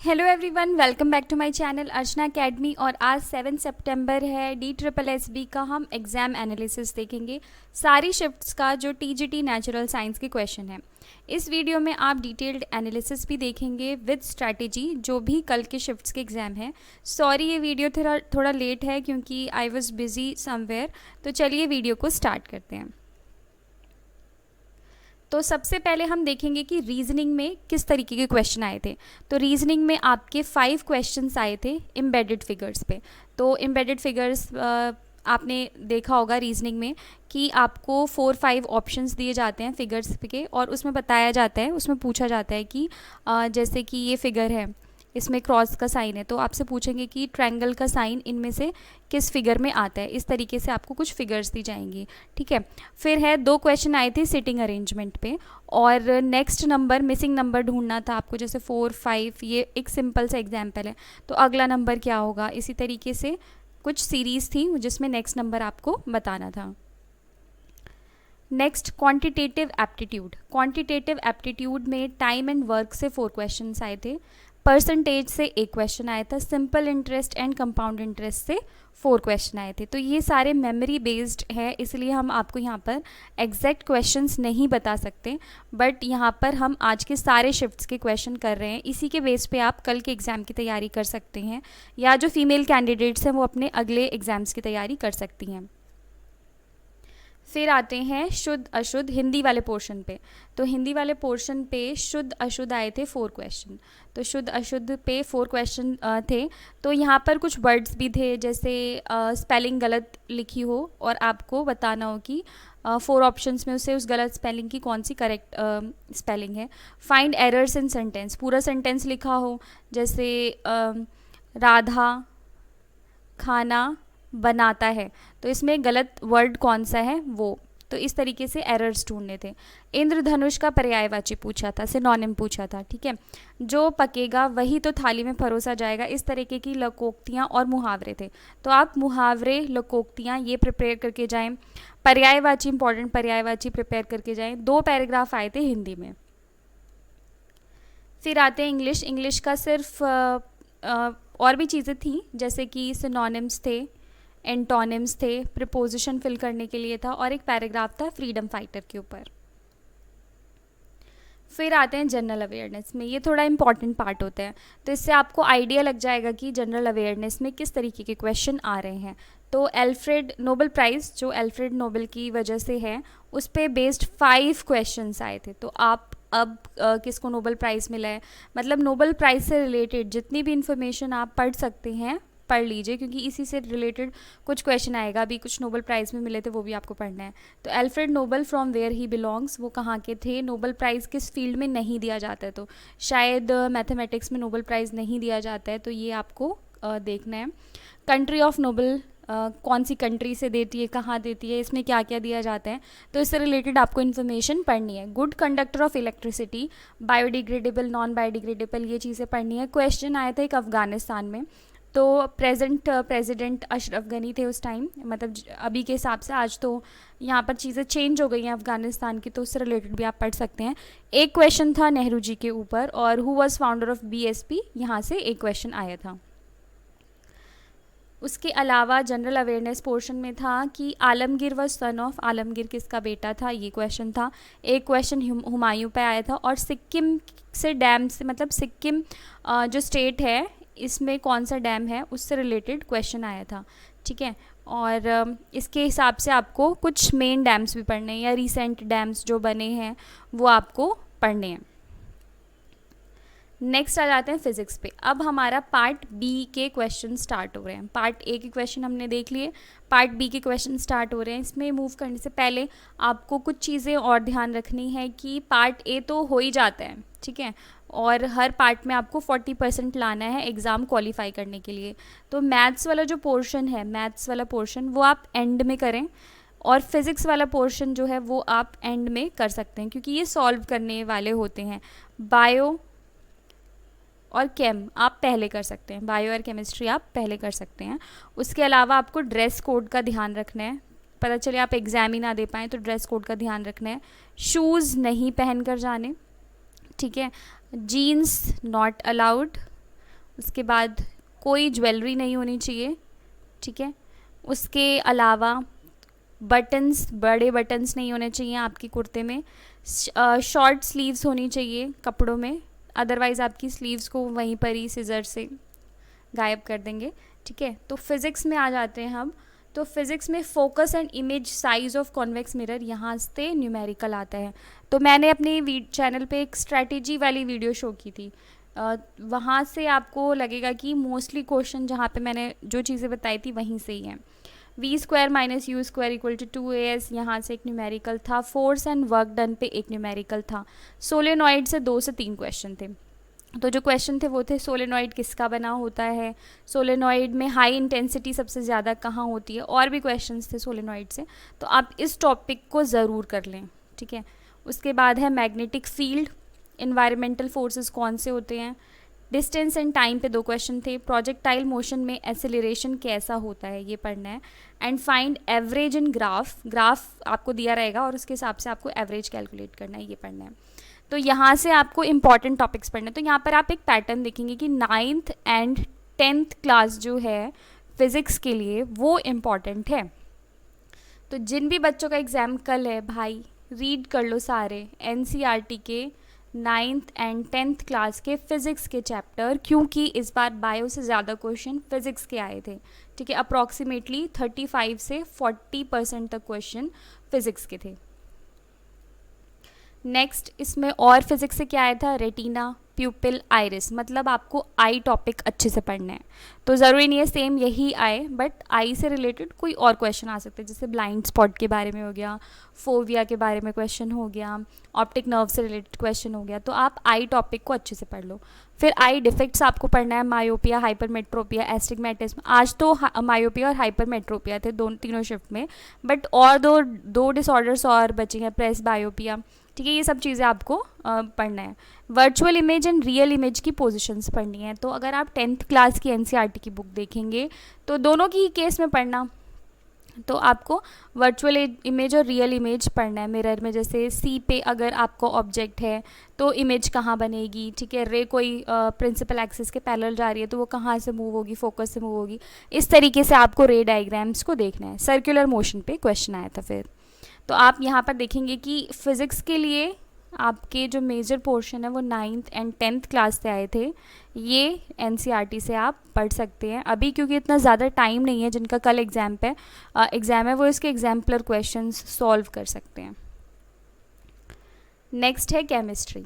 Hello everyone, welcome back to my channel Archana Academy. और आज 7 सितंबर है। DSSB का हम एग्ज़ाम एनालिसिस देखेंगे, सारी शिफ्ट्स का जो TGT नेचुरल साइंस के क्वेश्चन है। इस वीडियो में आप डिटेल्ड एनालिसिस भी देखेंगे विद स्ट्रैटेजी, जो भी कल के शिफ्ट्स के एग्ज़ाम है। सॉरी ये वीडियो थोड़ा लेट है क्योंकि आई वॉज बिज़ी समवेयर। तो चलिए वीडियो को स्टार्ट करते हैं। तो सबसे पहले हम देखेंगे कि रीजनिंग में किस तरीके के क्वेश्चन आए थे। तो रीजनिंग में आपके 5 क्वेश्चंस आए थे एम्बेडेड फिगर्स पे। तो एम्बेडेड फिगर्स आपने देखा होगा रीजनिंग में कि आपको 4-5 ऑप्शंस दिए जाते हैं फिगर्स के, और उसमें बताया जाता है, उसमें पूछा जाता है कि जैसे कि ये फिगर है, इसमें क्रॉस का साइन है, तो आपसे पूछेंगे कि ट्रायंगल का साइन इनमें से किस फिगर में आता है। इस तरीके से आपको कुछ फिगर्स दी जाएंगी, ठीक है। फिर है 2 क्वेश्चन आए थे सिटिंग अरेंजमेंट पे, और नेक्स्ट नंबर मिसिंग नंबर ढूंढना था आपको, जैसे 4-5 ये एक सिंपल सा एग्जाम्पल है, तो अगला नंबर क्या होगा। इसी तरीके से कुछ सीरीज़ थी जिसमें नेक्स्ट नंबर आपको बताना था। Next quantitative aptitude. Quantitative aptitude में टाइम एंड वर्क से 4 क्वेश्चंस आए थे, परसेंटेज से 1 क्वेश्चन आया था, simple interest and compound interest से 4 क्वेश्चन आए थे। तो ये सारे मेमोरी बेस्ड है, इसलिए हम आपको यहाँ पर एग्जैक्ट क्वेश्चंस नहीं बता सकते, बट यहाँ पर हम आज के सारे शिफ्ट्स के क्वेश्चन कर रहे हैं। इसी के बेस पे आप कल के एग्ज़ाम की तैयारी कर सकते हैं, या जो फीमेल कैंडिडेट्स हैं वो अपने अगले एग्ज़ाम्स की तैयारी कर सकती हैं। फिर आते हैं शुद्ध अशुद्ध हिंदी वाले पोर्शन पे। तो हिंदी वाले पोर्शन पे शुद्ध अशुद्ध आए थे 4 क्वेश्चन। तो शुद्ध अशुद्ध पे 4 क्वेश्चन थे। तो यहाँ पर कुछ वर्ड्स भी थे, जैसे स्पेलिंग गलत लिखी हो और आपको बताना हो कि 4 ऑप्शंस में उस गलत स्पेलिंग की कौन सी करेक्ट स्पेलिंग है। फाइंड एरर्स इन सेंटेंस, पूरा सेंटेंस लिखा हो, जैसे राधा खाना बनाता है, तो इसमें गलत वर्ड कौन सा है वो। तो इस तरीके से एरर्स ढूंढने थे। इंद्रधनुष का पर्यायवाची पूछा था, सिनोनिम पूछा था, ठीक है। जो पकेगा वही तो थाली में परोसा जाएगा, इस तरीके की लोकोक्तियाँ और मुहावरे थे। तो आप मुहावरे लोकोक्तियाँ ये प्रिपेयर करके जाएं। पर्यायवाची, इंपॉर्टेंट पर्यायवाची प्रिपेयर करके जाएं। 2 पैराग्राफ आए थे हिंदी में। फिर आते हैं इंग्लिश। इंग्लिश का सिर्फ और भी चीज़ें थी, जैसे कि सिनोनिम्स थे, एंटोनिम्स थे, प्रीपोजिशन फिल करने के लिए था, और एक पैराग्राफ था फ्रीडम फाइटर के ऊपर। फिर आते हैं जनरल अवेयरनेस में। ये थोड़ा इंपॉर्टेंट पार्ट होता है, तो इससे आपको आइडिया लग जाएगा कि जनरल अवेयरनेस में किस तरीके के क्वेश्चन आ रहे हैं। तो अल्फ्रेड नोबेल प्राइज़ जो अल्फ्रेड नोबेल की वजह से है, उस पर बेस्ड 5 क्वेश्चंस आए थे। तो आप अब किसको नोबेल प्राइज़ मिला है, मतलब नोबेल प्राइज़ से रिलेटेड जितनी भी इंफॉर्मेशन आप पढ़ सकते हैं पढ़ लीजिए, क्योंकि इसी से रिलेटेड कुछ क्वेश्चन आएगा। अभी कुछ नोबेल प्राइज़ में मिले थे, वो भी आपको पढ़ना है। तो Alfred Nobel from where he belongs, वो कहाँ के थे। नोबेल प्राइज़ किस फील्ड में नहीं दिया जाता है, तो शायद मैथमेटिक्स में नोबेल प्राइज़ नहीं दिया जाता है, तो ये आपको देखना है। कंट्री ऑफ नोबेल कौन सी कंट्री से देती है, कहाँ देती है, इसमें क्या क्या दिया जाता है, तो इससे रिलेटेड आपको इन्फॉर्मेशन पढ़नी है। Good conductor of electricity, biodegradable, non biodegradable, ये चीज़ें पढ़नी है। क्वेश्चन आया था एक अफगानिस्तान में, तो प्रेजेंट प्रेसिडेंट अशरफ गनी थे उस टाइम, मतलब अभी के हिसाब से आज तो यहाँ पर चीज़ें चेंज हो गई हैं अफगानिस्तान की, तो उससे रिलेटेड भी आप पढ़ सकते हैं। एक क्वेश्चन था नेहरू जी के ऊपर, और who was founder of BSP, यहाँ से एक क्वेश्चन आया था। उसके अलावा जनरल अवेयरनेस पोर्शन में था कि आलमगीर व सन ऑफ, आलमगीर किसका बेटा था, ये क्वेश्चन था। एक क्वेश्चन हुमायूं पे आया था, और सिक्किम से डैम से, मतलब सिक्किम जो स्टेट है इसमें कौन सा डैम है, उससे रिलेटेड क्वेश्चन आया था, ठीक है। और इसके हिसाब से आपको कुछ मेन डैम्स भी पढ़ने हैं, या रिसेंट डैम्स जो बने हैं वो आपको पढ़ने हैं। नेक्स्ट आ जाते हैं फिजिक्स पे। अब हमारा पार्ट बी के क्वेश्चन स्टार्ट हो रहे हैं। पार्ट ए के क्वेश्चन हमने देख लिए, पार्ट बी के क्वेश्चन स्टार्ट हो रहे हैं। इसमें मूव करने से पहले आपको कुछ चीज़ें और ध्यान रखनी है कि पार्ट ए तो हो ही जाता है, ठीक है, और हर पार्ट में आपको 40% लाना है एग्ज़ाम क्वालिफाई करने के लिए। तो मैथ्स वाला जो पोर्शन है, मैथ्स वाला पोर्शन वो आप एंड में करें, और फिज़िक्स वाला पोर्शन जो है वो आप एंड में कर सकते हैं, क्योंकि ये सॉल्व करने वाले होते हैं। बायो और केम आप पहले कर सकते हैं, बायो और केमिस्ट्री आप पहले कर सकते हैं। उसके अलावा आपको ड्रेस कोड का ध्यान रखना है, पता चले आप एग्ज़ाम ही ना दे पाएँ, तो ड्रेस कोड का ध्यान रखना है। शूज़ नहीं पहन कर जाने, ठीक है। जीन्स नॉट अलाउड, उसके बाद कोई ज्वेलरी नहीं होनी चाहिए, ठीक है। उसके अलावा बटन्स, बड़े बटन्स नहीं होने चाहिए आपकी कुर्ते में। शॉर्ट स्लीव्स होनी चाहिए कपड़ों में, अदरवाइज़ आपकी स्लीव्स को वहीं पर ही सिज़र से गायब कर देंगे, ठीक है। तो फिज़िक्स में आ जाते हैं हम। तो फिज़िक्स में focus and image size of convex mirror, यहाँ से न्यूमेरिकल आता है। तो मैंने अपने चैनल पे एक स्ट्रैटेजी वाली वीडियो शो की थी, वहाँ से आपको लगेगा कि मोस्टली क्वेश्चन जहाँ पे मैंने जो चीज़ें बताई थी वहीं से ही हैं। v² - u² = 2as, यहाँ से एक न्यूमेरिकल था। फोर्स एंड वर्क डन पे एक न्यूमेरिकल था। सोलेनॉइड से 2 से 3 क्वेश्चन थे। तो जो क्वेश्चन थे वो थे सोलेनॉइड किसका बना होता है, सोलेनॉइड में हाई इंटेंसिटी सबसे ज़्यादा कहाँ होती है, और भी क्वेश्चंस थे सोलेनॉइड से। तो आप इस टॉपिक को ज़रूर कर लें, ठीक है। उसके बाद है मैग्नेटिक फील्ड, इन्वायरमेंटल फोर्सेस कौन से होते हैं, डिस्टेंस एंड टाइम पे 2 क्वेश्चन थे। प्रोजेक्टाइल मोशन में एसिलरेशन कैसा होता है, ये पढ़ना है। And find average in graph, graph आपको दिया रहेगा और उसके हिसाब से आपको एवरेज कैलकुलेट करना है, ये पढ़ना है। तो यहाँ से आपको इंपॉर्टेंट टॉपिक्स पढ़ने हैं। तो यहाँ पर आप एक पैटर्न देखेंगे कि 9th एंड 10th क्लास जो है फिज़िक्स के लिए वो इम्पॉर्टेंट है। तो जिन भी बच्चों का एग्ज़ाम कल है भाई, रीड कर लो सारे NCERT के 9th एंड 10th क्लास के फ़िज़िक्स के चैप्टर, क्योंकि इस बार बायो से ज़्यादा क्वेश्चन फ़िज़िक्स के आए थे, ठीक है। अप्रॉक्सीमेटली 35 से 40% तक क्वेश्चन फ़िज़िक्स के थे। नेक्स्ट इसमें और फिज़िक्स से क्या आया था, रेटिना, प्यूपिल, आइरिस, मतलब आपको आई टॉपिक अच्छे से पढ़ना है। तो ज़रूरी नहीं है सेम यही आए, बट आई से रिलेटेड कोई और क्वेश्चन आ सकते हैं, जैसे ब्लाइंड स्पॉट के बारे में हो गया, फोविया के बारे में क्वेश्चन हो गया, ऑप्टिक नर्व से रिलेटेड क्वेश्चन हो गया। तो आप आई टॉपिक को अच्छे से पढ़ लो। फिर आई डिफेक्ट्स आपको पढ़ना है, मायोपिया, हाइपरमेट्रोपिया, एस्टिग्मेटिज्म। आज तो मायोपिया और हाइपरमेट्रोपिया थे तीनों शिफ्ट में, बट और दो डिसऑर्डर्स और बचे हैं, प्रेस बायोपिया, ठीक है। ये सब चीज़ें आपको पढ़ना है। Virtual image and real image की पोजीशंस पढ़नी है। तो अगर आप 10th क्लास की NCERT की बुक देखेंगे तो दोनों की ही केस में पढ़ना, तो आपको वर्चुअल इमेज और रियल इमेज पढ़ना है। मिरर में जैसे सी पे अगर आपको ऑब्जेक्ट है तो इमेज कहाँ बनेगी, ठीक है। रे कोई प्रिंसिपल एक्सिस के पैरेलल जा रही है तो वो कहाँ से मूव होगी, फोकस से मूव होगी। इस तरीके से आपको रे डायग्राम्स को देखना है। सर्कुलर मोशन पे क्वेश्चन आया था। फिर तो आप यहाँ पर देखेंगे कि फ़िज़िक्स के लिए आपके जो मेजर पोर्शन है वो 9th एंड 10th क्लास से आए थे। ये NCERT से आप पढ़ सकते हैं अभी, क्योंकि इतना ज़्यादा टाइम नहीं है। जिनका कल एग्ज़ाम है वो इसके एग्जाम्पलर क्वेश्चंस सॉल्व कर सकते हैं। नेक्स्ट है केमिस्ट्री।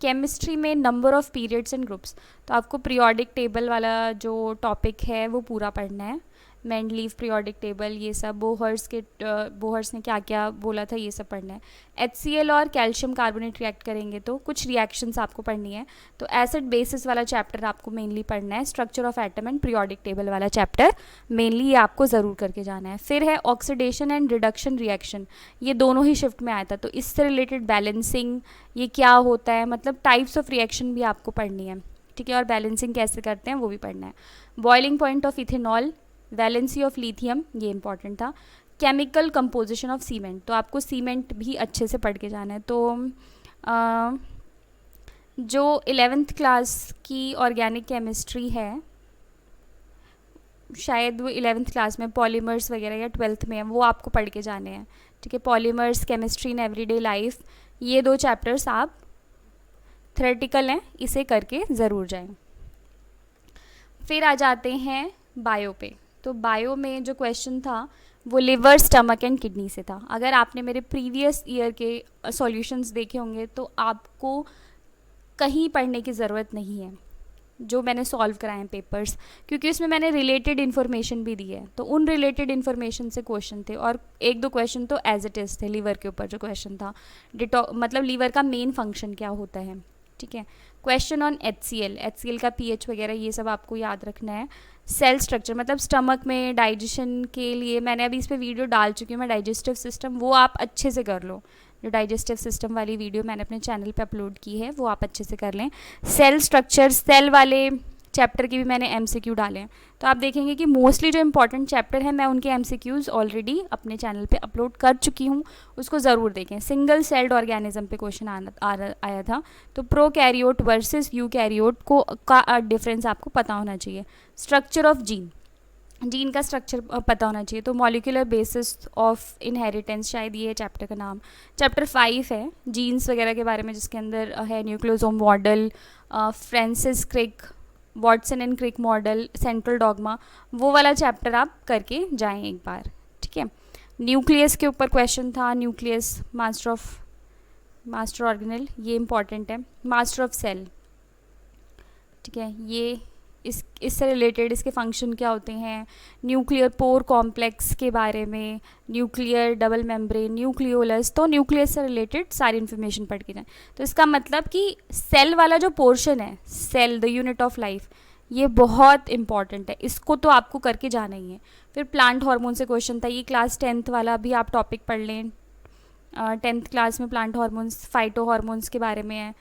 केमिस्ट्री में number of periods and groups, तो आपको पीरियोडिक टेबल वाला जो टॉपिक है वो पूरा पढ़ना है। मेंडलीव पीरियोडिक टेबल, ये सब बोहर्स ने क्या क्या बोला था, ये सब पढ़ना है। HCl और कैल्शियम कार्बोनेट रिएक्ट करेंगे तो कुछ रिएक्शंस आपको पढ़नी है। तो एसिड बेसिस वाला चैप्टर आपको मेनली पढ़ना है। Structure of atom and periodic table वाला चैप्टर मेनली ये आपको ज़रूर करके जाना है। फिर है ऑक्सीडेशन एंड रिडक्शन रिएक्शन, ये दोनों ही शिफ्ट में आया था। तो इससे रिलेटेड बैलेंसिंग, ये क्या होता है, मतलब टाइप्स ऑफ रिएक्शन भी आपको पढ़नी है, ठीक है। और बैलेंसिंग कैसे करते हैं वो भी पढ़ना है। Boiling point of ethanol, valency of lithium, ये इंपॉर्टेंट था। केमिकल कंपोजिशन ऑफ सीमेंट, तो आपको सीमेंट भी अच्छे से पढ़ के जाना है। तो जो 11th क्लास की ऑर्गेनिक केमिस्ट्री है, शायद वो 11th क्लास में पॉलीमर्स वगैरह या 12th में है, वो आपको पढ़ के जाने हैं, ठीक है। Polymers, chemistry in everyday life, ये 2 चैप्टर्स आप थ्योरेटिकल हैं, इसे करके ज़रूर जाएं। फिर आ जाते हैं बायो पे। तो बायो में जो क्वेश्चन था वो लिवर, स्टमक एंड किडनी से था। अगर आपने मेरे प्रीवियस ईयर के सॉल्यूशंस देखे होंगे तो आपको कहीं पढ़ने की ज़रूरत नहीं है जो मैंने सॉल्व कराए हैं पेपर्स, क्योंकि उसमें मैंने रिलेटेड इन्फॉर्मेशन भी दी है। तो उन रिलेटेड इन्फॉर्मेशन से क्वेश्चन थे, और 1-2 क्वेश्चन तो एज इट इज़ थे। लीवर के ऊपर जो क्वेश्चन था, मतलब लीवर का मेन फंक्शन क्या होता है, ठीक है। क्वेश्चन ऑन HCl का pH वगैरह ये सब आपको याद रखना है। सेल स्ट्रक्चर, मतलब स्टमक में डाइजेशन के लिए मैंने अभी इस पर वीडियो डाल चुकी हूँ मैं, डाइजेस्टिव सिस्टम, वो आप अच्छे से कर लो। जो डाइजेस्टिव सिस्टम वाली वीडियो मैंने अपने चैनल पे अपलोड की है वो आप अच्छे से कर लें। सेल स्ट्रक्चर, सेल वाले चैप्टर के भी मैंने MCQ डाले हैं। तो आप देखेंगे कि मोस्टली जो इंपॉर्टेंट चैप्टर है मैं उनके MCQs ऑलरेडी अपने चैनल पे अपलोड कर चुकी हूँ, उसको ज़रूर देखें। सिंगल सेल्ड ऑर्गेनिज्म पे क्वेश्चन आया था, तो प्रोकैरियोट वर्सेस यूकैरियोट को का डिफरेंस आपको पता होना चाहिए। स्ट्रक्चर ऑफ जीन का स्ट्रक्चर पता होना चाहिए। तो मॉलिक्यूलर बेसिस ऑफ इनहेरिटेंस, शायद ये चैप्टर का नाम। चैप्टर 5 है जीन्स वगैरह के बारे में, जिसके अंदर है nucleosome model, Francis Crick, Watson and Crick model, central dogma, वो वाला चैप्टर आप करके जाएं एक बार, ठीक है। न्यूक्लियस के ऊपर क्वेश्चन था, न्यूक्लियस मास्टर ऑर्गेनेल, ये इंपॉर्टेंट है। मास्टर ऑफ सेल, ठीक है, ये इससे रिलेटेड इसके फंक्शन क्या होते हैं, न्यूक्लियर पोर कॉम्प्लेक्स के बारे में, न्यूक्लियर डबल मेम्ब्रेन, न्यूक्लियोलस, तो न्यूक्लियस से रिलेटेड सारी इन्फॉर्मेशन पढ़ के जाएं। तो इसका मतलब कि सेल वाला जो पोर्शन है, cell the unit of life, ये बहुत इंपॉर्टेंट है, इसको तो आपको करके जाना ही है। फिर प्लांट हार्मोन से क्वेश्चन था, ये क्लास 10th वाला भी आप टॉपिक पढ़ लें। 10th क्लास में प्लांट हार्मोन्स, फाइटो हार्मोन्स के बारे में है,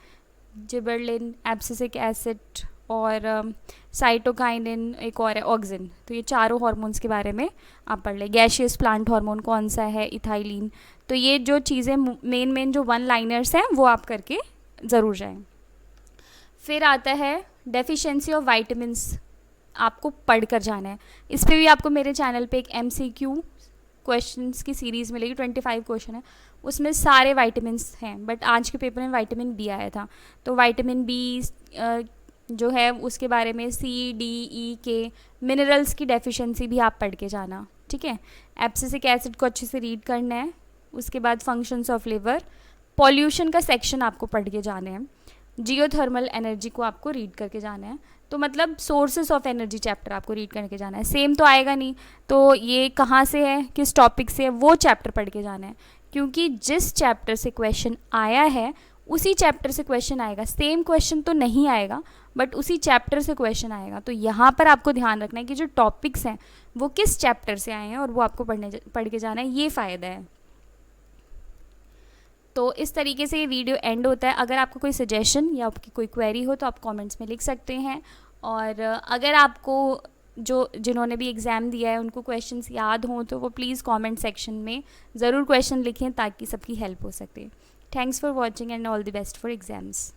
जिबरलिन, एब्सिसिक एसिड और साइटोकाइनिन, एक और है ऑक्सिन। तो ये चारों हार्मोन्स के बारे में आप पढ़ लें। गैशियस प्लांट हार्मोन कौन सा है, इथाइलिन। तो ये जो चीज़ें मेन जो 1 लाइनर्स हैं वो आप करके ज़रूर जाएं। फिर आता है डेफिशिएंसी ऑफ वाइटामिन्स, आपको पढ़ कर जाना है। इस पर भी आपको मेरे चैनल पे एक MCQ क्वेश्चंस की सीरीज़ मिलेगी, 25 क्वेश्चन है, उसमें सारे वाइटामिन्स हैं। बट आज के पेपर में विटामिन बी आया था, तो विटामिन बी जो है उसके बारे में, C, D, E, K, minerals की डेफिशिएंसी भी आप पढ़ के जाना, ठीक है। एब्सिसिक एसिड को अच्छे से रीड करना है। उसके बाद फंक्शंस ऑफ लिवर, पॉल्यूशन का सेक्शन आपको पढ़ के जाने हैं। जियोथर्मल एनर्जी को आपको रीड करके जाना है। तो मतलब सोर्सेस ऑफ एनर्जी चैप्टर आपको रीड करके जाना है। सेम तो आएगा नहीं, तो ये कहाँ से है, किस टॉपिक से है, वो चैप्टर पढ़ के जाना है, क्योंकि जिस चैप्टर से क्वेश्चन आया है उसी चैप्टर से क्वेश्चन आएगा। सेम क्वेश्चन तो नहीं आएगा, बट उसी चैप्टर से क्वेश्चन आएगा। तो यहाँ पर आपको ध्यान रखना है कि जो टॉपिक्स हैं वो किस चैप्टर से आए हैं और वो आपको पढ़ के जाना है, ये फ़ायदा है। तो इस तरीके से ये वीडियो एंड होता है। अगर आपको कोई सजेशन या आपकी कोई क्वेरी हो तो आप कमेंट्स में लिख सकते हैं। और अगर आपको जिन्होंने भी एग्ज़ाम दिया है उनको क्वेश्चंस याद हों तो वो प्लीज़ कमेंट सेक्शन में ज़रूर क्वेश्चन लिखें, ताकि सबकी हेल्प हो सके। Thanks for watching and all the best for exams.